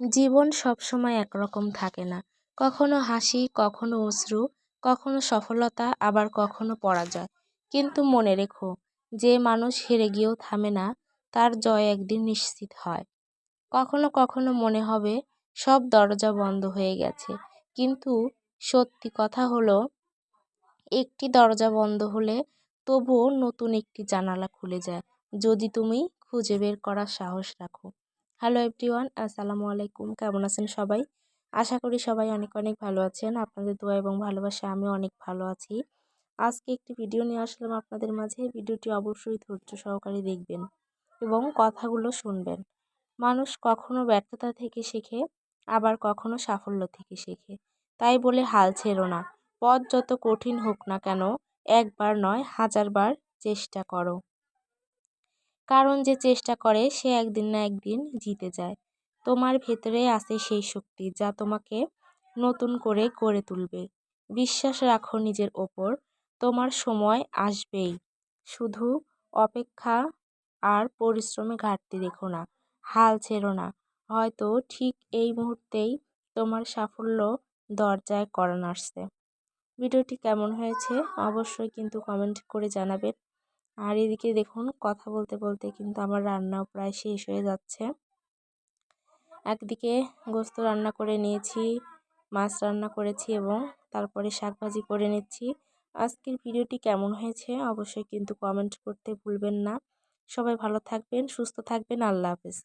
জীবন সবসময় একরকম থাকে না। কখনো হাসি, কখনো অশ্রু, কখনো সফলতা, আবার কখনো পরাজয়। কিন্তু মনে রেখো, যে মানুষ হেরে গিয়েও থামে না, তার জয় একদিন নিশ্চিত হয়। কখনো কখনো মনে হবে সব দরজা বন্ধ হয়ে গেছে, কিন্তু সত্যি কথা হলো, একটি দরজা বন্ধ হলে তবুও নতুন একটি জানালা খুলে যায়, যদি তুমি খুঁজে বের করার সাহস রাখো। হ্যালো এভরিওয়ান, আসসালামু আলাইকুম। কেমন আছেন সবাই? আশা করি সবাই অনেক অনেক ভালো আছেন। আপনাদের দোয়া এবং ভালোবাসা আমি অনেক ভালো আছি। আজকে একটি ভিডিও নিয়ে আসলাম আপনাদের মাঝে। ভিডিওটি অবশ্যই ধৈর্য সহকারে দেখবেন এবং কথাগুলো শুনবেন। মানুষ কখনো ব্যর্থতা থেকে শেখে, আবার কখনো সাফল্য থেকে শেখে। তাই বলে হাল ছেড়ো না। পথ যত কঠিন হোক না কেন, একবার নয় 1000বার চেষ্টা করো। কারণ যে চেষ্টা করে সে একদিন না একদিন জিতে যায়। তোমার ভেতরে আছে সেই শক্তি যা তোমাকে নতুন করে গড়ে তুলবে। বিশ্বাস রাখো নিজের ওপর, তোমার সময় আসবেই। শুধু অপেক্ষা আর পরিশ্রমে ঘাটতি দেখো না। হাল ছেড়ো না। হয়তো ঠিক এই মুহূর্তেই তোমার সাফল্য দরজায় কড়া নাড়ছে। ভিডিওটি কেমন হয়েছে অবশ্যই কিন্তু কমেন্ট করে জানাবেন। আর এদিকে দেখুন, কথা বলতে বলতে কিন্তু আমার রান্নাও প্রায় শেষ হয়ে যাচ্ছে। একদিকে গোস্ত রান্না করে নিয়েছি, মাছ রান্না করেছি এবং তারপরে শাকভাজি করে নিচ্ছি। আজকের ভিডিওটি কেমন হয়েছে অবশ্যই কিন্তু কমেন্ট করতে ভুলবেন না। সবাই ভালো থাকবেন, সুস্থ থাকবেন। আল্লাহ হাফেজ।